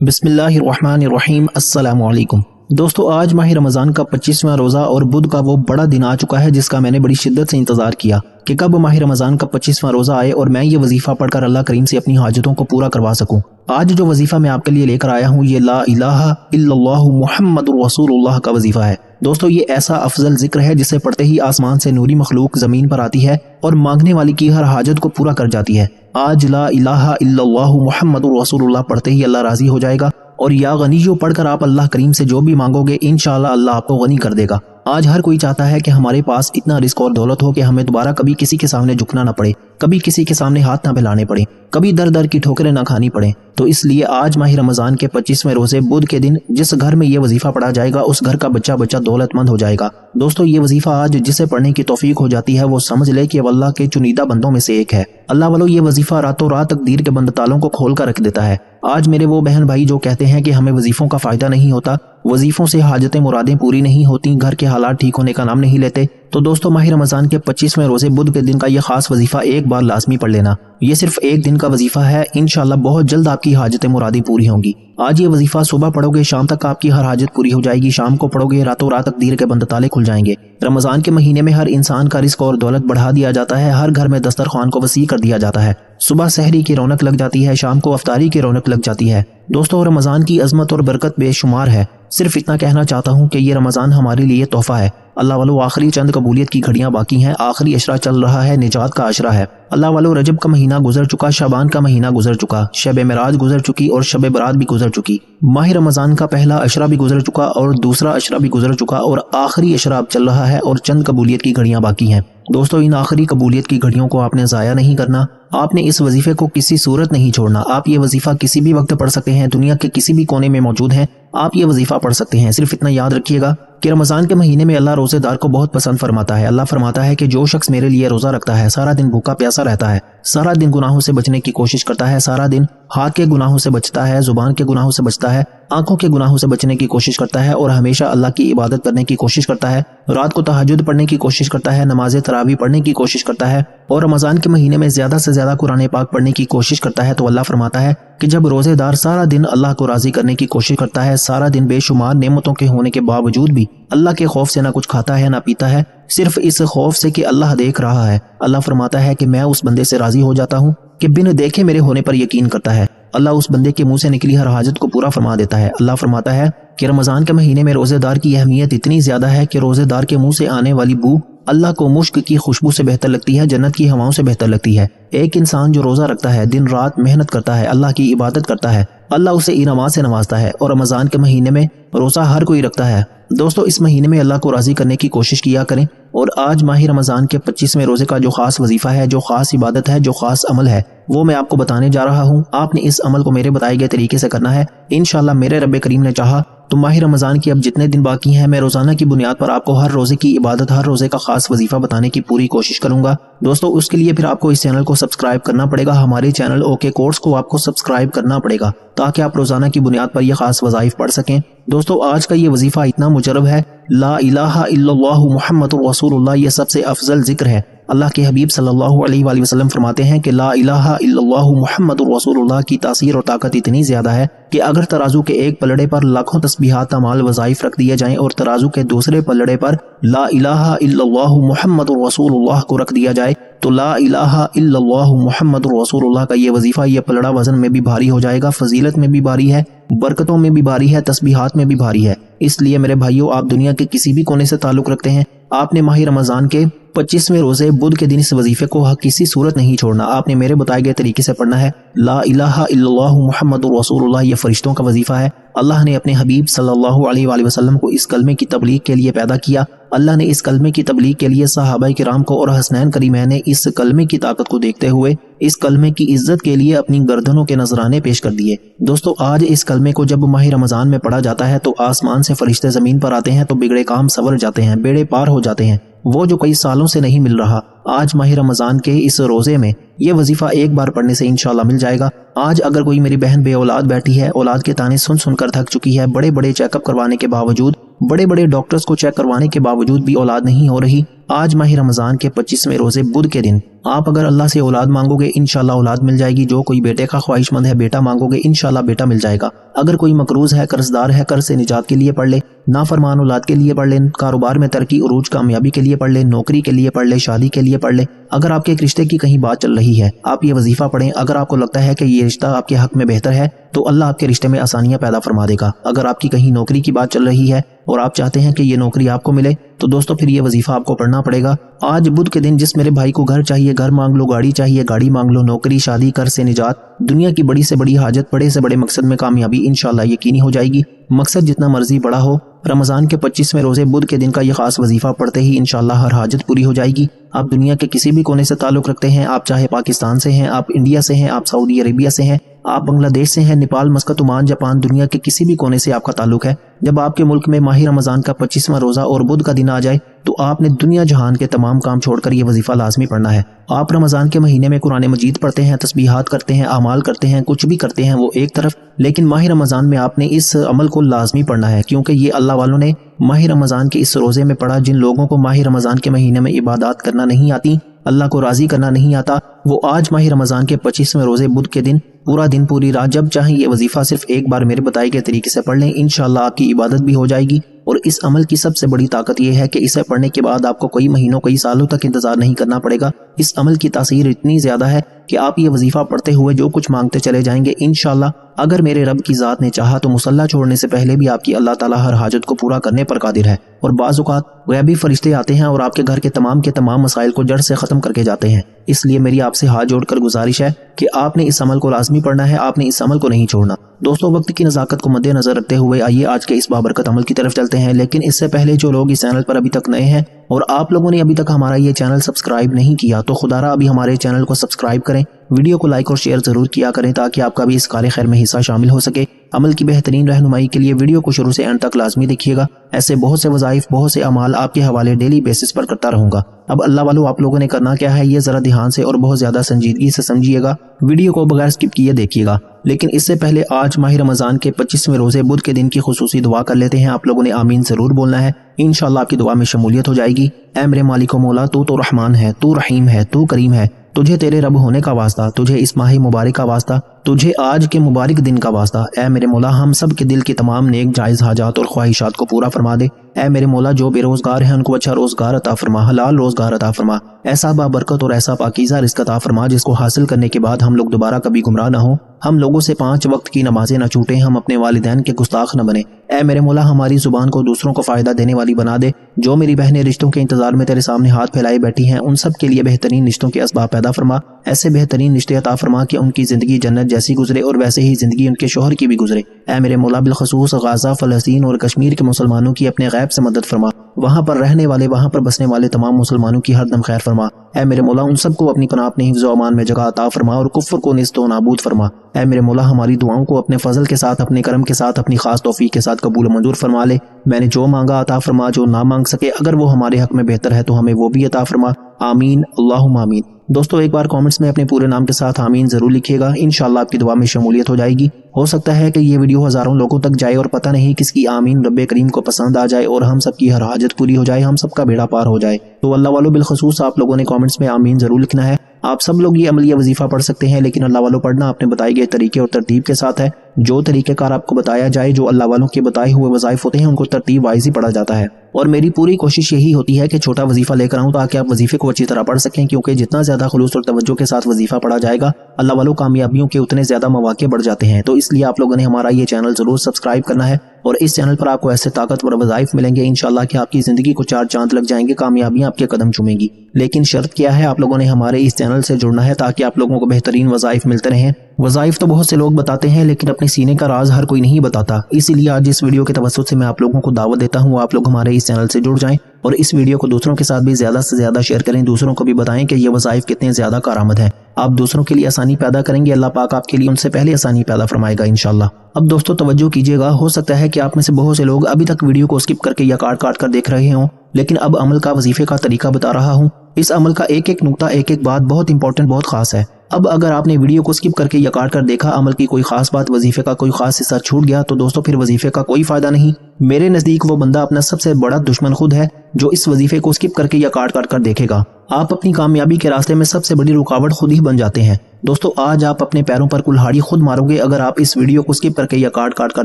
बिस्मिल्लाहिर्रहमानिर्रहीम। अस्सलाम वालेकुम दोस्तों, आज माह रमज़ान का 25वां रोज़ा और बुध का वो बड़ा दिन आ चुका है जिसका मैंने बड़ी शिद्दत से इंतज़ार किया कि कब माह रमज़ान का 25वां रोज़ा आए और मैं ये वजीफ़ा पढ़कर अल्लाह करीम से अपनी हाजतों को पूरा करवा सकूं। आज जो वजीफ़ा मैं आपके लिए लेकर आया हूँ ये ला इलाहा इल्लल्लाहु मुहम्मदुर रसूलुल्लाह का वजीफ़ा है। दोस्तों, ये ऐसा अफजल जिक्र है जिसे पढ़ते ही आसमान से नूरी मखलूक ज़मीन पर आती है और मांगने वाली की हर हाजत को पूरा कर जाती है। आज ला इलाहा इल्लल्लाहु मुहम्मदुर रसूलुल्लाह पढ़ते ही अल्लाह राज़ी हो जाएगा और या गनीयो पढ़कर आप अल्लाह करीम से जो भी मांगोगे इंशाअल्लाह अल्लाह आपको गनी कर देगा। आज हर कोई चाहता है कि हमारे पास इतना रिस्क और दौलत हो कि हमें दोबारा कभी किसी के सामने झुकना ना पड़े, कभी किसी के सामने हाथ ना फैलाने पड़े, कभी दर दर की ठोकरें ना खानी पड़े। तो इसलिए आज माह रमज़ान के 25वें रोजे बुध के दिन जिस घर में ये वजीफा पढ़ा जाएगा उस घर का बच्चा बच्चा दौलतमंद हो जाएगा। दोस्तों, ये वजीफा आज जिसे पढ़ने की तौफीक हो जाती है वो समझ ले कि अल्लाह के चुनीदा बंदों में से एक है। अल्लाह वालों, ये वजीफा रातों रात तकदीर के बंद तालों को खोल कर रख देता है। आज मेरे वो बहन भाई जो कहते हैं कि हमें वजीफों का फायदा नहीं होता, वजीफों से हाजतें मुरादें पूरी नहीं होती, घर के हालात ठीक होने का नाम नहीं लेते, तो दोस्तों माह रमज़ान के 25वें रोजे बुध के दिन का यह खास वजीफा एक बार लाजमी पढ़ लेना। ये सिर्फ एक दिन का वजीफा है, इंशाअल्लाह बहुत जल्द आपकी हाजतें मुरादें पूरी होंगी। आज ये वजीफा सुबह पढ़ोगे शाम तक आपकी हर हाजत पूरी हो जाएगी, शाम को पढ़ोगे रातों रात तकदीर के बंद ताले खुल जाएंगे। रमज़ान के महीने में हर इंसान का रिस्क और दौलत बढ़ा दिया जाता है, हर घर में दस्तरखान को वसी कर दिया जाता है। सुबह सहरी की रौनक लग जाती है, शाम को अफ्तारी की रौनक लग जाती है। दोस्तों, रमज़ान की अजमत और बरकत बेशुमार है। सिर्फ इतना कहना चाहता हूँ कि ये रमज़ान हमारे लिए तोहफा है। अल्लाह वालों, आखिरी चंद कबूलियत की घड़ियां बाकी हैं, आखिरी अशरा चल रहा है, निजात का अशरा है। अल्लाह वालों, रजब का महीना गुजर चुका, शाबान का महीना गुजर चुका, शब मेराज गुजर चुकी और शब बरात भी गुजर चुकी। माह रमज़ान का पहला अशरा भी गुजर चुका और दूसरा अशरा भी गुजर चुका और आखिरी अशरा अब चल रहा है और चंद कबूलियत की घड़ियां बाकी हैं। दोस्तों, इन आखिरी कबूलियत की घड़ियों को आपने ज़ाया नहीं करना, आपने इस वजीफे को किसी सूरत नहीं छोड़ना। आप ये वजीफा किसी भी वक्त पढ़ सकते हैं, दुनिया के किसी भी कोने में मौजूद हैं, आप ये वजीफा पढ़ सकते हैं। सिर्फ इतना याद रखिएगा कि रमज़ान के महीने में अल्लाह रोजेदार को बहुत पसंद फरमाता है। अल्लाह फरमाता है कि जो शख्स मेरे लिए रोजा रखता है, सारा दिन भूखा प्यासा रहता है, सारा दिन गुनाहों से बचने की कोशिश करता है, सारा दिन हाथ के गुनाहों से बचता है, जुबान के गुनाहों से बचता है, आंखों के गुनाहों से बचने की कोशिश करता है और हमेशा अल्लाह की इबादत करने की कोशिश करता है, रात को तहज्जुद पढ़ने की कोशिश करता है, नमाज तरावी पढ़ने की कोशिश करता है और रमज़ान के महीने में ज्यादा से ज्यादा कुरान पाक पढ़ने की कोशिश करता है, तो अल्लाह फरमाता है कि जब रोजेदार सारा दिन अल्लाह को राजी करने की कोशिश करता है, सारा दिन बेशुमार नेमतों के होने के बावजूद भी अल्लाह के खौफ से ना कुछ खाता है ना पीता है, सिर्फ इस खौफ से कि अल्लाह देख रहा है, अल्लाह फरमाता है कि मैं उस बंदे से राजी हो जाता हूँ कि बिन देखे मेरे होने पर यकीन करता है। अल्लाह उस बंदे के मुंह से निकली हर हाजत को पूरा फरमा देता है। अल्लाह फरमाता है कि रमज़ान के महीने में रोजेदार की अहमियत इतनी ज्यादा है कि रोजेदार के मुंह से आने वाली बू अल्लाह को मुश्क की खुशबू से बेहतर लगती है, जन्नत की हवाओं से बेहतर लगती है। एक इंसान जो रोजा रखता है, दिन रात मेहनत करता है, अल्लाह की इबादत करता है, अल्लाह उसे इनामात से नवाजता है और रमज़ान के महीने में रोजा हर कोई रखता है। दोस्तों, इस महीने में अल्लाह को राजी करने की कोशिश किया करें और आज माह रमज़ान के 25वें रोजे का जो खास वजीफा है, जो खास इबादत है, जो खास अमल है, वो मैं आपको बताने जा रहा हूँ। आपने इस अमल को मेरे बताए गए तरीके से करना है। इंशाअल्लाह मेरे रब्बे करीम ने चाहा तो माह रमज़ान की अब जितने दिन बाकी हैं, मैं रोजाना की बुनियाद पर आपको हर रोजे की इबादत, हर रोजे का खास वजीफा बताने की पूरी कोशिश करूंगा। दोस्तों, उसके लिए फिर आपको इस चैनल को सब्सक्राइब करना पड़ेगा, हमारे चैनल ओके कोर्स को आपको सब्सक्राइब करना पड़ेगा ताकि आप रोजाना की बुनियाद पर यह खास वज़ाइफ पढ़ सकें। दोस्तों, आज का ये वजीफा इतना मुजरब है, ला इलाहा इल्लल्लाहु मुहम्मदुर रसूलुल्लाह, ये सबसे अफजल जिक्र है। अल्लाह के हबीब सल्लल्लाहु अलैहि वसल्लम फरमाते हैं कि ला इलाहा इल्लल्लाहु मुहम्मदुर रसूलुल्लाह की तासीर और ताकत इतनी ज्यादा है कि अगर तराजू के एक पलड़े पर लाखों तस्बीहात अमाल वज़ाइफ रख दिए जाएं और तराजू के दूसरे पलड़े पर ला इलाहा इल्लल्लाहु मुहम्मदुर रसूलुल्लाह को रख दिया जाए तो ला इलाहा इल्लल्लाहु मुहम्मदुर रसूलुल्लाह का ये वजीफा, ये पलड़ा वजन में भी भारी हो जाएगा, फजीलत में भी भारी है, बरकतों में भी भारी है, तस्बीहात में भी भारी है। इसलिए मेरे भाइयों, आप दुनिया के किसी भी कोने से ताल्लुक रखते हैं, आपने माह रमज़ान के 25वें रोजे बुध के दिन इस वजीफे को किसी सूरत नहीं छोड़ना। आपने मेरे बताए गए तरीके से पढ़ना है। ला इलाहा इल्लल्लाहु मुहम्मदुर रसूलुल्लाह ये फरिश्तों का वजीफा है। अल्लाह ने अपने हबीब सल्लल्लाहु अलैहि वसल्लम को इस कलमे की तबलीग के लिए पैदा किया। अल्लाह ने इस कलमे की तबलीग के लिए सहाबाए किराम को और हसनैन करीमैन ने इस कलमे की ताकत को देखते हुए इस कलमे की इज्जत के लिए अपनी गर्दनों के नजराने पेश कर दिए। दोस्तों, आज इस कलमे को जब माह रमज़ान में पढ़ा जाता है तो आसमान से फरिश्ते जमीन पर आते हैं तो बिगड़े काम सवर जाते हैं, बेड़े पार हो जाते हैं, वो जो कई सालों से नहीं मिल रहा। आज माह रमज़ान के इस रोजे में ये वजीफा एक बार पढ़ने से इंशाअल्लाह मिल जाएगा। आज अगर कोई मेरी बहन बे औलाद बैठी है, औलाद के ताने सुन सुनकर थक चुकी है, बड़े बड़े चेकअप करवाने के बावजूद, बड़े बड़े डॉक्टर्स को चेक करवाने के बावजूद भी औलाद नहीं हो रही, آج माह रमज़ान के 25वें रोज़े बुध के दिन आप अगर अल्लाह से औलाद मांगोगे इंशाल्लाह औलाद मिल जाएगी। जो कोई बेटे का ख्वाहिशमंद है बेटा मांगोगे इंशाल्लाह बेटा मिल जाएगा। अगर कोई मकरूज है, कर्जदार है, कर्ज से निजात के लिए पढ़ ले, नाफरमान औलाद के लिए पढ़ ले, कारोबार में तरक्की उरूज कामयाबी के लिए पढ़ ले, नौकरी के लिए पढ़ ले, शादी के लिए पढ़ ले। अगर आपके एक रिश्ते की कहीं बात चल रही है आप ये वजीफा पढ़ें। अगर आपको लगता है कि ये रिश्ता आपके हक में बेहतर है तो अल्लाह आपके रिश्ते में आसानियां पैदा फरमा देगा। अगर आपकी कहीं नौकरी की बात चल रही है और आप चाहते हैं कि ये नौकरी आपको मिले तो दोस्तों फिर ये वजीफा आपको पढ़ना पड़ेगा। आज बुध के दिन जिस मेरे भाई को घर चाहिए घर मांग लो, गाड़ी चाहिए गाड़ी मांग लो, नौकरी शादी कर्ज से निजात, दुनिया की बड़ी से बड़ी हाजत, बड़े से बड़े मकसद में कामयाबी इंशाल्लाह यकीनी हो जाएगी। मकसद जितना मर्जी बड़ा हो, रमज़ान के 25वें रोजे बुध के दिन का ये खास वजीफा पढ़ते ही इंशाल्लाह हर हाजत पूरी हो जाएगी। आप दुनिया के किसी भी कोने से ताल्लुक रखते हैं, आप चाहे पाकिस्तान से हैं, आप इंडिया से हैं, आप सऊदी अरेबिया से हैं, आप बांग्लादेश से हैं, नेपाल, मस्कत, ओमान, जापान, दुनिया के किसी भी कोने से आपका ताल्लुक है, जब आपके मुल्क में माह रमज़ान का 25वां रोजा और बुध का दिन आ जाए तो आपने दुनिया जहान के तमाम काम छोड़कर ये वजीफा लाजमी पढ़ना है। आप रमज़ान के महीने में कुरान मजीद पढ़ते हैं, तस्बीहात करते हैं, अमाल करते हैं, कुछ भी करते हैं वो एक तरफ, लेकिन माह रमज़ान में आपने इस अमल को लाजमी पढ़ना है क्योंकि ये अल्लाह वालों ने माह रमज़ान के इस रोजे में पढ़ा। जिन लोगों को माह रमज़ान के महीने में इबादत करना नहीं आती, अल्लाह को राजी करना नहीं आता, वो आज माह रमज़ान के 25वें रोजे बुध के दिन पूरा दिन पूरी रात जब चाहें ये वजीफा सिर्फ एक बार मेरे बताए गए तरीके से पढ़ लें। इंशाल्लाह आपकी इबादत भी हो जाएगी। और इस अमल की सबसे बड़ी ताकत यह है कि इसे पढ़ने के बाद आपको कई महीनों कई सालों तक इंतजार नहीं करना पड़ेगा। इस अमल की तासीर इतनी ज्यादा है कि आप ये वजीफा पढ़ते हुए जो कुछ मांगते चले जाएंगे इंशाल्लाह। अगर मेरे रब की जात ने चाहा तो मुसल्ला छोड़ने से पहले भी आपकी अल्लाह ताला हर हाजत को पूरा करने पर कादिर है। और बाज़ औक़ात गैबी फरिश्ते आते हैं और आपके घर के तमाम मसाइल को जड़ से ख़त्म करके जाते हैं। इसलिए मेरी आपसे हाथ जोड़कर गुजारिश है कि आपने इस अमल को लाजमी पढ़ना है, आपने इस अमल को नहीं छोड़ना। दोस्तों वक्त की नज़ाकत को मद्देनजर रखते हुए आइए आज के इस बाबरकत अमल की तरफ चलते हैं। लेकिन इससे पहले जो लोग इस चैनल पर अभी तक नए हैं और आप लोगों ने अभी तक हमारा ये चैनल सब्सक्राइब नहीं किया तो खुदारा अभी हमारे चैनल को सब्सक्राइब करें, वीडियो को लाइक और शेयर जरूर किया करें ताकि आपका भी इस कार्य खैर में हिस्सा शामिल हो सके। अमल की बेहतरीन रहनुमाई के लिए वीडियो को शुरू से एंड तक लाजमी देखिएगा। ऐसे बहुत से वज़ाइफ बहुत से अमाल आपके हवाले डेली बेसिस पर करता रहूंगा। अब अल्लाह वालों आप लोगों ने करना क्या है ये जरा ध्यान से और बहुत ज्यादा संजीदगी से समझिएगा, वीडियो को बगैर स्किप किए देखिएगा। लेकिन इससे पहले आज माह रमज़ान के 25वें रोजे बुध के दिन की खुसूसी दुआ कर लेते हैं। आप लोगों ने आमीन जरूर बोलना है, इंशाल्लाह आपकी दुआ में शमूलियत हो जाएगी। ऐ मेरे मालिक मौला तू तो रहमान है, तू रहीम है, तू करीम है, तुझे तेरे रब होने का वास्ता, तुझे इस माह मुबारक का वास्ता, तुझे आज के मुबारक दिन का वास्ता। ऐ मेरे मौला हम सब के दिल की तमाम नेक जायज़ हाजात और ख्वाहिशात को पूरा फरमा दे। ऐ मेरे मौला जो बेरोजगार हैं उनको अच्छा रोजगार अता फरमा, हलाल रोजगार अता फरमा, ऐसा बाबरकत और ऐसा पाकीज़ा रिज़्क़ अता फरमा जिसको हासिल करने के बाद हम लोग दोबारा कभी गुमराह ना हो, हम लोगों से 5 वक्त की नमाजें न छूटें, हम अपने वालिदैन के गुस्ताख न बने। ऐ मेरे मौला हमारी जुबान को दूसरों को फायदा देने वाली बना दे। जो मेरी बहनें रिश्तों के इंतजार में तेरे सामने हाथ फैलाए बैठी हैं उन सब के लिए बेहतरीन रिश्तों के असबाब पैदा फरमा। ऐसे बेहतरीन रिश्ते अता फरमा कि उनकी जिंदगी जन्नत जैसी गुजरे और वैसे ही जिंदगी उनके शोहर की भी गुजरे। ऐ मेरे मौला बिलखसूस गाजा, फलस्तीन और कश्मीर के मुसलमानों की अपने गैब से मदद फरमा। वहाँ पर रहने वाले वहाँ पर बसने वाले तमाम मुसलमानों की हरदम खैर फरमा। ऐ मेरे मौला उन सबको अपनी पनाह अपने हिफ्ज़ व अमान में जगह अता फरमा और कुफ्र को निस्तो नाबूद फरमा। ऐ मेरे मौला हमारी दुआओं को अपने फजल के साथ, अपने करम के साथ, अपनी खास तौफीक के साथ कबूल मंजूर फरमा ले। मैंने जो मांगा अता फरमा, जो ना मांग सके अगर वो हमारे हक में बेहतर है तो हमें वो भी अता फरमा। आमीन अल्लाहुम्मा आमीन। दोस्तों एक बार कमेंट्स में अपने पूरे नाम के साथ आमीन जरूर लिखिएगा, इंशाल्लाह आपकी दुआ में शमूलियत हो जाएगी। हो सकता है कि ये वीडियो हजारों लोगों तक जाए और पता नहीं किसकी आमीन रब्बे करीम को पसंद आ जाए और हम सबकी हर हाजत पूरी हो जाए, हम सबका बेड़ा पार हो जाए। तो अल्लाह वालों बिलखसूस आप लोगों ने कमेंट्स में आमीन जरूर लिखना है। आप सब लोग ये अमलिया वजीफा पढ़ सकते हैं लेकिन अल्लाह वालों पढ़ना आपने बताए गए तरीके और तरतीब के साथ है। जो तरीक़ेकार आपको बताया जाए, जो अल्लाह वालों के बताए हुए वज़ाइफ होते हैं उनको तरतीब वाइज ही पढ़ा जाता है। और मेरी पूरी कोशिश यही होती है कि छोटा वजीफा लेकर आऊं ताकि आप वजीफे को अच्छी तरह पढ़ सकें, क्योंकि जितना ज्यादा खुलूस और तवज्जो के साथ वजीफा पढ़ा जाएगा अल्लाह वालों कामयाबियों के उतने ज्यादा मौके बढ़ जाते हैं। तो इसलिए आप लोगों ने हमारा ये चैनल जरूर सब्सक्राइब करना है और इस चैनल पर आपको ऐसे ताकतवर वज़ाइफ मिलेंगे इंशाल्लाह कि आपकी जिंदगी को 4 चांद लग जाएंगे, कामयाबियां आपके कदम चूमेंगी। लेकिन शर्त क्या है, आप लोगों ने हमारे इस चैनल से जुड़ना है ताकि आप लोगों को बेहतरीन वज़ाइफ मिलते रहें। वज़ाइफ तो बहुत से लोग बताते हैं लेकिन अपने सीने का राज हर कोई नहीं बताता। इसीलिए आज इस वीडियो के तवज्जुह से मैं आप लोगों को दावत देता हूँ, आप लोग हमारे इस चैनल से जुड़ जाएं और इस वीडियो को दूसरों के साथ भी ज्यादा से ज्यादा शेयर करें, दूसरों को भी बताएं कि ये वज़ाइफ कितने ज्यादा कारआमद है। आप दूसरों के लिए आसानी पैदा करेंगे, अल्लाह पाक आपके लिए उनसे पहले आसानी पैदा फरमाएगा इंशाल्लाह। अब दोस्तों तवज्जो कीजिएगा, हो सकता है कि आप में से बहुत से लोग अभी तक वीडियो को स्किप करके या काट कर देख रहे हों, लेकिन अब अमल का वजीफे का तरीका बता रहा हूँ। इस अमल का एक एक नुक्ता, एक एक बात बहुत इंपॉर्टेंट, बहुत खास है। اب اگر آپ نے ویڈیو کو سکپ کر کے یا کاٹ کر دیکھا، عمل کی کوئی خاص بات، وظیفے کا کوئی خاص حصہ چھوٹ گیا، تو دوستو پھر وظیفے کا کوئی فائدہ نہیں۔ میرے نزدیک وہ بندہ اپنا سب سے بڑا دشمن خود ہے جو اس وظیفے کو سکپ کر کے یا کاٹ کر دیکھے گا۔ آپ اپنی کامیابی کے راستے میں سب سے بڑی رکاوٹ خود ہی بن جاتے ہیں۔ دوستو آج آپ اپنے پیروں پر کلہاڑی خود مارو گے اگر آپ اس ویڈیو کو سکپ کر کے یا کاٹ کر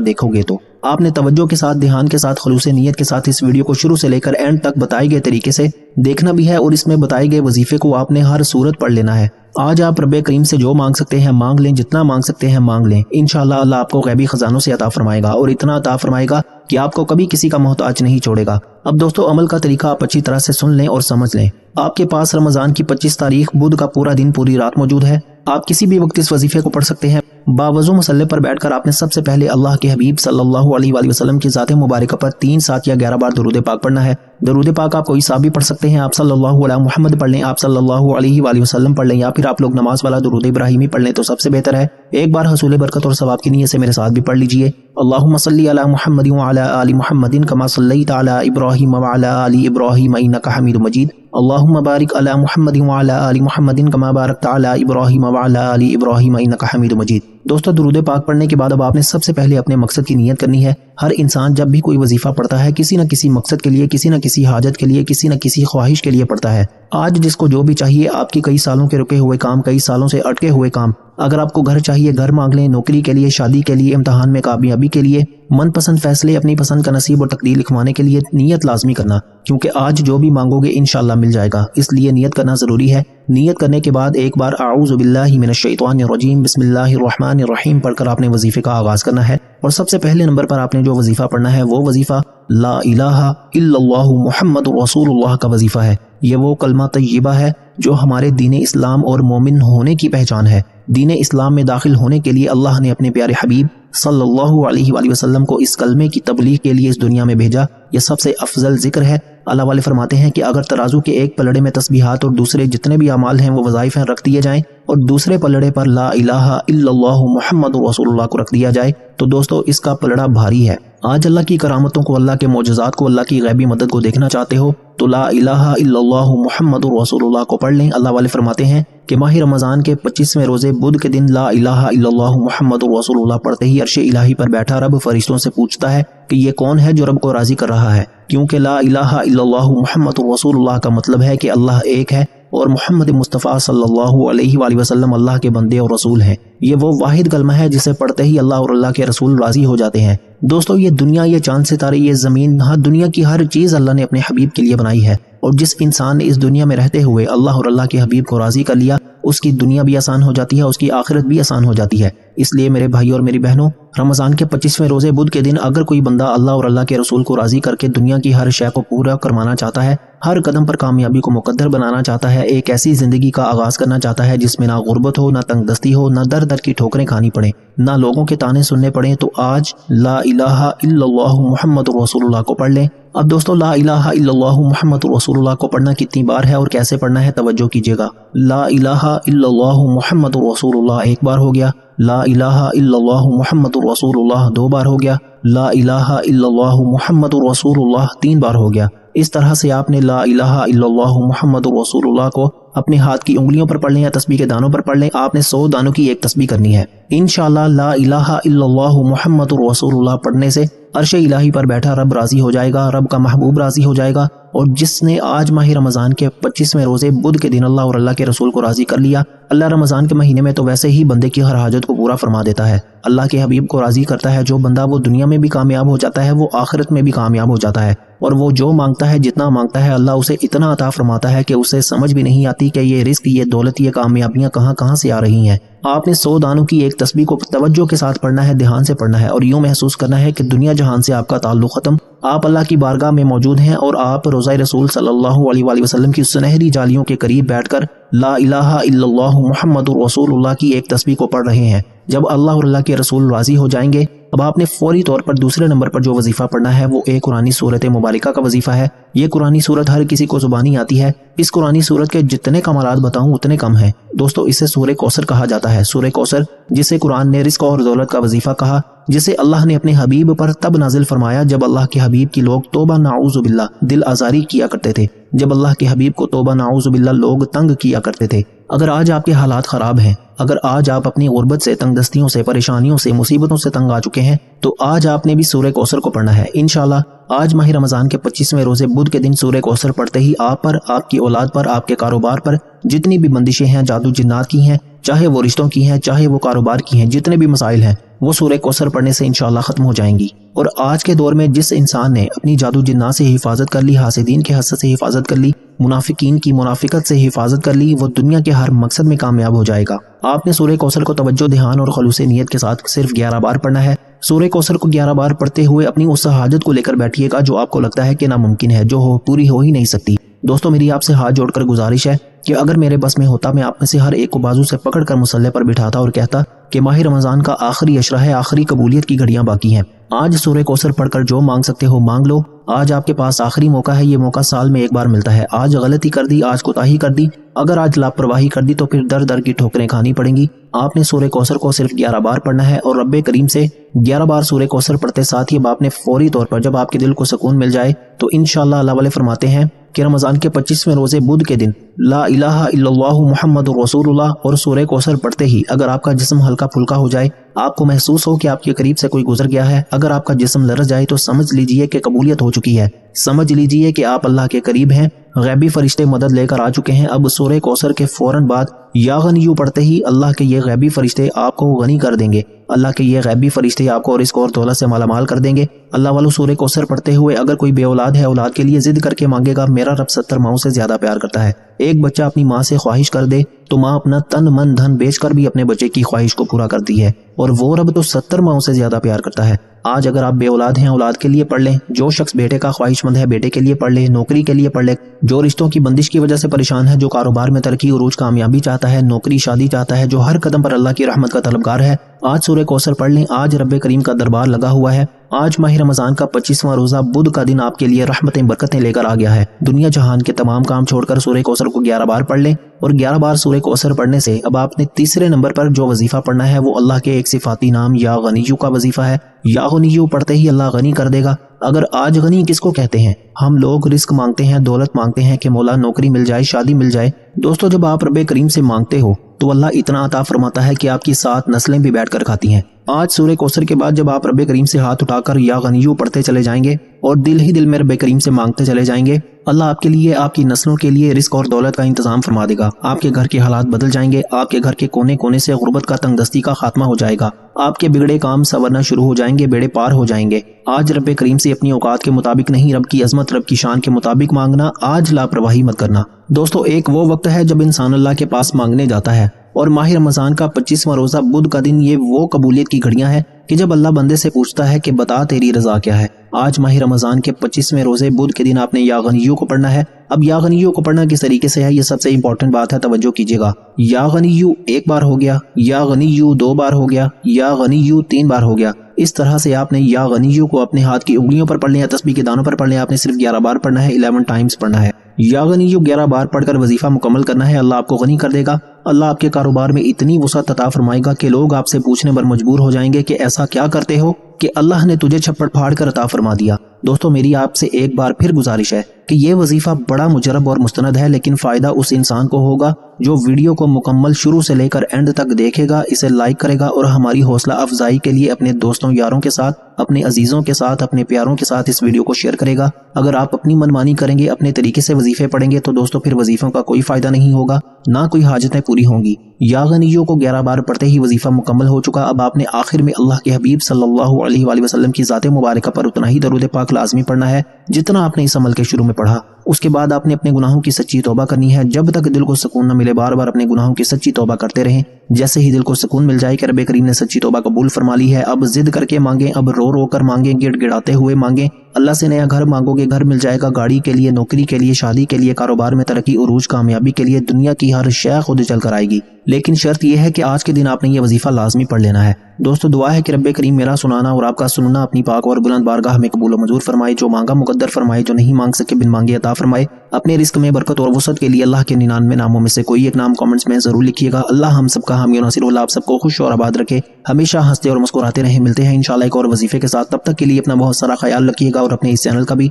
دیکھو گے تو۔ آپ نے توجہ کے ساتھ، دھیان کے ساتھ، خلوص نیت کے ساتھ اس ویڈیو کو شروع سے لے کر اینڈ تک بتائے گئے طریقے سے دیکھنا بھی ہے، اور اس میں بتائے گئے وظیفے کو آپ نے ہر صورت پڑھ لینا ہے۔ آج آپ رب کریم سے جو مانگ سکتے ہیں مانگ لیں، جتنا مانگ سکتے ہیں مانگ لیں، انشاءاللہ اللہ آپ کو غیبی خزانوں سے عطا فرمائے گا، اور اتنا عطا فرمائے گا کہ آپ کو کبھی کسی کا محتاج نہیں چھوڑے گا۔ اب دوستو عمل کا طریقہ آپ اچھی طرح سے سن لیں اور سمجھ لیں۔ آپ کے پاس رمضان کی 25 تاریخ بدھ کا پورا دن، پوری رات موجود ہے۔ آپ کسی بھی وقت اس وظیفے کو پڑھ سکتے ہیں۔ باوضو مصلی پر بیٹھ کر آپ نے سب سے پہلے اللہ کے حبیب صلی اللہ علیہ وآلہ وسلم کی ذات مبارکہ پر 3، 7 یا 11 بار درود پاک پڑھنا ہے۔ درود پاک آپ کوئی سا بھی پڑھ سکتے ہیں، آپ صلی اللہ علیہ محمد پڑھ لیں، آپ صلی اللہ علیہ وآلہ وسلم پڑھ لیں، یا پھر آپ لوگ نماز والا درود ابراہیمی پڑھ لیں تو سب سے بہتر ہے۔ ایک بار حصول برکت اور ثواب کی نیت سے میرے ساتھ بھی پڑھ لیجئے۔ اللہم صلی علی محمد وعلی آل محمد کما صلیت علی ابراہیم وعلی آل ابراہیم انک حمید مجید۔ اللہم بارک علی محمد وعلی آل محمد کما بارکت علی ابراہیم وعلی آل ابراہیم انک حمید مجید۔ دوستو درود پاک پڑھنے کے بعد اب آپ نے سب سے پہلے اپنے مقصد کی نیت کرنی ہے۔ ہر انسان جب بھی کوئی وظیفہ پڑھتا ہے کسی نہ کسی مقصد کے لیے، کسی نہ کسی حاجت کے لیے، کسی نہ کسی خواہش کے لیے پڑھتا ہے۔ آج جس کو جو بھی چاہیے، آپ کی کئی سالوں کے رکے ہوئے کام، کئی سالوں سے اٹکے ہوئے کام، اگر آپ کو گھر چاہیے گھر مانگ لیں، نوکری کے لیے، شادی کے لیے، امتحان میں کامیابی کے لیے، من پسند فیصلے، اپنی پسند کا نصیب اور تقدیر لکھوانے کے لیے نیت لازمی کرنا، کیونکہ آج جو بھی مانگو گے انشاءاللہ مل جائے گا، اس لیے نیت کرنا ضروری ہے۔ نیت کرنے کے بعد ایک بار اعوذ باللہ من الشیطان الرجیم بسم اللہ الرحمن الرحیم پڑھ کر آپ نے وظیفے کا آغاز کرنا ہے، اور سب سے پہلے نمبر پر آپ نے جو وظیفہ پڑھنا ہے وہ وظیفہ لا الہ الا اللہ محمد رسول اللہ کا وظیفہ ہے۔ یہ وہ کلمہ طیبہ ہے جو ہمارے دین اسلام اور مومن ہونے کی پہچان ہے۔ دین اسلام میں داخل ہونے کے لیے اللہ نے اپنے پیارے حبیب صلی اللہ علیہ وآلہ وسلم کو اس کلمے کی تبلیغ کے لیے اس دنیا میں بھیجا۔ یہ سب سے افضل ذکر ہے۔ اللہ والے فرماتے ہیں کہ اگر ترازو کے ایک پلڑے میں تسبیحات اور دوسرے جتنے بھی اعمال ہیں وہ وظائف ہیں رکھ دیے جائیں، اور دوسرے پلڑے پر لا الہ الا اللہ محمد رسول اللہ کو رکھ دیا جائے تو دوستو اس کا پلڑا بھاری ہے۔ آج اللہ کی کرامتوں کو، اللہ کے معجزات کو، اللہ کی غیبی مدد کو دیکھنا چاہتے ہو تو لا الہ الا اللہ محمد رسول اللہ کو پڑھ لیں۔ اللہ والے فرماتے ہیں کہ ماہ رمضان کے 25ویں روزے بدھ کے دن لا الہ الا اللہ محمد رسول اللہ پڑھتے ہی عرش الہی پر بیٹھا رب فرشتوں سے پوچھتا ہے کہ یہ کون ہے جو رب کو راضی کر رہا ہے، کیونکہ لا الہ الا اللہ محمد رسول اللہ کا مطلب ہے کہ اللہ ایک ہے اور محمد مصطفیٰ صلی اللہ علیہ وآلہ وسلم اللہ کے بندے اور رسول ہیں۔ یہ وہ واحد کلمہ ہے جسے پڑھتے ہی اللہ اور اللہ کے رسول راضی ہو جاتے ہیں۔ دوستو یہ دنیا، یہ چاند ستارے، یہ زمین، ہر دنیا کی ہر چیز اللہ نے اپنے حبیب کے لیے بنائی ہے، اور جس انسان نے اس دنیا میں رہتے ہوئے اللہ اور اللہ کے حبیب کو راضی کر لیا اس کی دنیا بھی آسان ہو جاتی ہے، اس کی آخرت بھی آسان ہو جاتی ہے۔ اس لیے میرے بھائی اور میری بہنوں، رمضان کے 25ویں روزے بدھ کے دن اگر کوئی بندہ اللہ اور اللہ کے رسول کو راضی کر کے دنیا کی ہر شے کو پورا کروانا چاہتا ہے، ہر قدم پر کامیابی کو مقدر بنانا چاہتا ہے، ایک ایسی زندگی کا آغاز کرنا چاہتا ہے جس میں نہ غربت ہو، نہ تنگ دستی ہو، نہ در در کی ٹھوکریں کھانی پڑیں، نہ لوگوں کے تانے سننے پڑیں، تو آج لا الہ الا اللہ محمد رسول اللہ کو پڑھ لیں۔ اب دوستو لا الہ الا اللہ محمد رسول اللہ کو پڑھنا کتنی بار ہے اور کیسے پڑھنا ہے توجہ کیجیے گا۔ لا الہ الا اللہ محمد رسول اللہ ایک بار ہو گیا، لا الہ الا اللہ محمد رسول اللہ 2 بار ہو گیا، لا الہ الا اللہ محمد رسول اللہ 3 بار ہو گیا۔ اس طرح سے آپ نے لا الہ الا اللہ محمد رسول اللہ کو اپنے ہاتھ کی انگلیوں پر پڑھ لیں یا تسبیح کے دانوں پر پڑھ لیں۔ آپ نے 100 دانوں کی ایک تسبیح کرنی ہے۔ انشاءاللہ لا الہ الا اللہ محمد رسول اللہ پڑھنے سے عرش الہی پر بیٹھا رب راضی ہو جائے گا، رب کا محبوب راضی ہو جائے گا، اور جس نے آج ماہ رمضان کے 25ویں روزے بدھ کے دن اللہ اور اللہ کے رسول کو راضی کر لیا، اللہ رمضان کے مہینے میں تو ویسے ہی بندے کی ہر حاجت کو پورا فرما دیتا ہے۔ اللہ کے حبیب کو راضی کرتا ہے جو بندہ، وہ دنیا میں بھی کامیاب ہو جاتا ہے، وہ آخرت میں بھی کامیاب ہو جاتا ہے، اور وہ جو مانگتا ہے، جتنا مانگتا ہے، اللہ اسے اتنا عطا فرماتا ہے کہ اسے سمجھ بھی نہیں آتی کہ یہ رزق، یہ دولت، یہ کامیابیاں کہاں کہاں سے آ رہی ہیں۔ آپ نے 100 دانوں کی ایک تسبیح کو توجہ کے ساتھ پڑھنا ہے، دھیان سے پڑھنا ہے، اور یوں محسوس کرنا ہے کہ دنیا جہان سے آپ کا تعلق ختم، آپ اللہ کی بارگاہ میں موجود ہیں اور آپ روضہ رسول صلی اللہ علیہ وآلہ وسلم کی سنہری جالیوں کے قریب بیٹھ کر لا الہ الا اللہ محمد رسول اللہ کی ایک تسبیح کو پڑھ رہے ہیں۔ جب اللہ اور اللہ کے رسول راضی ہو جائیں گے، اب آپ نے فوری طور پر دوسرے نمبر پر جو وظیفہ پڑھنا ہے وہ ایک قرآنی سورت مبارکہ کا وظیفہ ہے۔ یہ قرآنی سورت ہر کسی کو زبانی آتی ہے۔ اس قرآنی سورت کے جتنے کمالات بتاؤں اتنے کم ہیں۔ دوستو اسے سورہ کوثر کہا جاتا ہے، سورہ کوثر جسے قرآن نے رزق اور دولت کا وظیفہ کہا، جسے اللہ نے اپنے حبیب پر تب نازل فرمایا جب اللہ کے حبیب کی لوگ توبہ نعوذ باللہ دل آزاری کیا کرتے تھے، جب اللہ کے حبیب کو توبہ نعوذ باللہ لوگ تنگ کیا کرتے تھے۔ اگر آج آپ کے حالات خراب ہیں، اگر آج آپ اپنی غربت سے، تنگ دستیوں سے، پریشانیوں سے، مصیبتوں سے تنگ آ چکے ہیں، تو آج آپ نے بھی سورہ کوثر کو پڑھنا ہے انشاءاللہ۔ آج ماہ رمضان کے 25ویں روزے بدھ کے دن سورہ کوثر پڑھتے ہی آپ پر، آپ کی اولاد پر، آپ کے کاروبار پر جتنی بھی بندشیں ہیں جادو جنات کی ہیں، چاہے وہ رشتوں کی ہیں، چاہے وہ کاروبار کی ہیں، جتنے بھی مسائل ہیں وہ سورہ کوثر پڑھنے سے انشاءاللہ ختم ہو جائیں گی۔ اور آج کے دور میں جس انسان نے اپنی جادو جنات سے حفاظت کر لی، حاسدین کے حسد سے حفاظت کر لی، منافقین کی منافقت سے حفاظت کر لی، وہ دنیا کے ہر مقصد میں کامیاب ہو جائے گا۔ آپ نے سورہ کوثر کو توجہ، دھیان اور خلوص نیت کے ساتھ صرف 11 بار پڑھنا ہے۔ سورہ کوثر کو 11 بار پڑھتے ہوئے اپنی اس حاجت کو لے کر بیٹھیے گا جو آپ کو لگتا ہے کہ ناممکن ہے، جو پوری ہو ہی نہیں سکتی۔ دوستو میری آپ سے ہاتھ جوڑ کر گزارش ہے کہ اگر میرے بس میں ہوتا، میں آپ میں سے ہر ایک کو بازو سے پکڑ کر مصلے پر بٹھاتا اور کہتا کہ ماہ رمضان کا آخری عشرہ ہے، آخری قبولیت کی گھڑیاں باقی ہیں، آج سورہ کوثر پڑھ کر جو مانگ سکتے ہو مانگ لو، آج آپ کے پاس آخری موقع ہے، یہ موقع سال میں ایک بار ملتا ہے۔ آج غلطی کر دی، آج کوتاہی کر دی، اگر آج لاپرواہی کر دی تو پھر در در کی ٹھوکریں کھانی پڑیں گی۔ آپ نے سورہ کوثر کو صرف 11 بار پڑھنا ہے اور رب کریم سے 11 بار سورہ کوثر پڑھتے ساتھ ہی اب آپ نے فوری طور پر جب آپ کے دل کو سکون مل جائے تو انشاءاللہ اللہ والے فرماتے ہیں کہ رمضان کے 25ویں روزے بدھ کے دن لا الہ الا اللہ محمد رسول اللہ اور سورہ کوثر پڑھتے ہی اگر آپ کا جسم ہلکا پھلکا ہو جائے، آپ کو محسوس ہو کہ آپ کے قریب سے کوئی گزر گیا ہے، اگر آپ کا جسم لرز جائے تو سمجھ لیجئے کہ قبولیت ہو چکی ہے، سمجھ لیجئے کہ آپ اللہ کے قریب ہیں، غیبی فرشتے مدد لے کر آ چکے ہیں۔ اب سورہ کوثر کے فوراً بعد یا غنیو پڑھتے ہی اللہ کے یہ غیبی فرشتے آپ کو غنی کر دیں گے، اللہ کے یہ غیبی فرشتے آپ کو رزق اور دولت سے مالا مال کر دیں گے۔ اللہ والو سورہ کوثر پڑھتے ہوئے اگر کوئی بے اولاد ہے، اولاد کے لیے ضد کر کے مانگے گا، میرا رب 70 ماؤں سے زیادہ پیار کرتا ہے۔ ایک بچہ اپنی ماں سے خواہش کر دے تو ماں اپنا تن من دھن بیچ کر بھی اپنے بچے کی خواہش کو پورا کرتی ہے، اور وہ رب تو 70 ماؤں سے زیادہ پیار کرتا ہے۔ آج اگر آپ بے اولاد ہیں، اولاد کے لیے پڑھ لیں، جو شخص بیٹے کا خواہش مند ہے بیٹے کے لیے پڑھ لے، نوکری کے لیے پڑھ لے، جو رشتوں کی بندش کی وجہ سے پریشان ہے، جو کاروبار میں ترقی عروج کامیابی چاہتا ہے، نوکری شادی چاہتا ہے، جو ہر قدم پر اللہ کی رحمت کا طلبگار ہے، آج سورہ کوثر پڑھ لیں۔ آج رب کریم کا دربار لگا ہوا ہے، آج ماہ رمضان کا 25واں روزہ بدھ کا دن آپ کے لیے رحمتیں برکتیں لے کر آ گیا ہے۔ دنیا جہان کے تمام کام چھوڑ کر سورہ کوثر کو 11 بار پڑھ لیں، اور 11 بار سورہ کوثر پڑھنے سے اب آپ نے تیسرے نمبر پر جو وظیفہ پڑھنا ہے وہ اللہ کے ایک صفاتی نام یا غنیو کا وظیفہ ہے۔ یا غنیو پڑھتے ہی اللہ غنی کر دے گا۔ اگر آج غنی کس کو کہتے ہیں؟ ہم لوگ رزق مانگتے ہیں، دولت مانگتے ہیں کہ مولا نوکری مل جائے، شادی مل جائے۔ دوستو جب آپ رب کریم سے مانگتے ہو تو اللہ اتنا عطا فرماتا ہے کہ آپ کی 7 نسلیں بھی بیٹھ کر کھاتی ہیں۔ آج سورہ کوثر کے بعد جب آپ رب کریم سے ہاتھ اٹھا کر یا غنیو پڑھتے چلے جائیں گے اور دل ہی دل میں رب کریم سے مانگتے چلے جائیں گے، اللہ آپ کے لیے، آپ کی نسلوں کے لیے رزق اور دولت کا انتظام فرما دے گا۔ آپ کے گھر کے حالات بدل جائیں گے، آپ کے گھر کے کونے کونے سے غربت کا، تنگ دستی کا خاتمہ ہو جائے گا، آپ کے بگڑے کام سنورنا شروع ہو جائیں گے، بیڑے پار ہو جائیں گے۔ آج رب کریم سے اپنی اوقات کے مطابق نہیں، رب کی عظمت، رب کی شان کے مطابق مانگنا، آج لاپرواہی مت کرنا۔ دوستو ایک وہ وقت ہے جب انسان اللہ کے پاس مانگنے جاتا ہے، اور ماہ رمضان کا 25واں روزہ بدھ کا دن یہ وہ قبولیت کی گھڑیاں ہیں کہ جب اللہ بندے سے پوچھتا ہے کہ بتا تیری رضا کیا ہے۔ آج ماہ رمضان کے 25ویں روزے بدھ کے دن آپ نے یا غنیو کو پڑھنا ہے۔ اب یا غنیو کو پڑھنا کس طریقے سے ہے، یہ سب سے امپورٹنٹ بات ہے، توجہ کیجیے گا۔ یا غنیو 1 بار ہو گیا، یا غنیو 2 بار ہو گیا، یا غنیو 3 بار ہو گیا۔ اس طرح سے آپ نے یا غنیو کو اپنے ہاتھ کی انگلیوں پر پڑھ لیں یا تسبیح کے دانوں پر پڑھ لیں، آپ نے صرف 11 بار پڑھنا ہے، 11 ٹائمز پڑھنا ہے۔ یا غنیو 11 بار پڑھ کر وظیفہ مکمل کرنا ہے، اللہ آپ کو غنی کر دے گا۔ اللہ آپ کے کاروبار میں اتنی وسعت عطا فرمائے گا کہ لوگ آپ سے پوچھنے پر مجبور ہو جائیں گے کہ ایسا کیا کرتے ہو کہ اللہ نے تجھے چھپڑ پھاڑ کر عطا فرما دیا۔ دوستو میری آپ سے ایک بار پھر گزارش ہے کہ یہ وظیفہ بڑا مجرب اور مستند ہے، لیکن فائدہ اس انسان کو ہوگا جو ویڈیو کو مکمل شروع سے لے کر اینڈ تک دیکھے گا، اسے لائک کرے گا اور ہماری حوصلہ افزائی کے لیے اپنے دوستوں یاروں کے ساتھ، اپنے عزیزوں کے ساتھ، اپنے پیاروں کے ساتھ اس ویڈیو کو شیئر کرے گا۔ اگر آپ اپنی منمانی کریں گے، اپنے طریقے سے وظیفے پڑھیں گے تو دوستو پھر وظیفوں کا کوئی فائدہ نہیں ہوگا، نہ کوئی حاجتیں پوری ہوں گی۔ یا غنیو کو 11 بار پڑھتے ہی وظیفہ مکمل ہو چکا۔ اب آپ نے آخر میں اللہ کے حبیب صلی اللہ علیہ وآلہ وسلم کی ذات مبارکہ پر اتنا ہی درود پاک لازمی پڑھنا ہے جتنا آپ نے اس عمل کے شروع میں پڑھا۔ اس کے بعد آپ نے اپنے گناہوں کی سچی توبہ کرنی ہے، جب تک دل کو سکون نہ ملے بار بار اپنے گناہوں کی سچی توبہ کرتے رہیں۔ جیسے ہی دل کو سکون مل جائے کہ رب کریم نے سچی توبہ قبول فرما لی ہے، اب ضد کر کے مانگیں، اب رو رو کر مانگیں، گڑ گڑاتے ہوئے مانگیں۔ اللہ سے نیا گھر مانگو گے، گھر مل جائے گا، گاڑی کے لیے، نوکری کے لیے، شادی کے لیے، کاروبار میں ترقی عروج کامیابی کے لیے، دنیا کی ہر شے خود چل کر آئے گی۔ لیکن شرط یہ ہے کہ آج کے دن آپ نے یہ وظیفہ لازمی پڑھ لینا ہے۔ دوستو دعا ہے کہ رب کریم میرا سنانا اور آپ کا سننا اپنی پاک اور بلند بارگاہ میں قبول و منظور فرمائے، جو مانگا مقدر فرمائے، جو نہیں مانگ سکے بن مانگے عطا فرمائے۔ اپنے رزق میں برکت اور وسعت کے لیے اللہ کے 99 ناموں میں سے کوئی ایک نام کامنٹس میں ضرور لکھیے گا۔ اللہ ہم سب کا حامی و ناصر، اللہ آپ سب کو خوش اور آباد رکھے، ہمیشہ ہنستے اور مسکراتے رہیں۔ ملتے ہیں انشاءاللہ ایک اور وظیفے کے ساتھ، تب تک کے لیے اپنا بہت سارا خیال رکھیے گا اور اپنے اس چینل کا بھی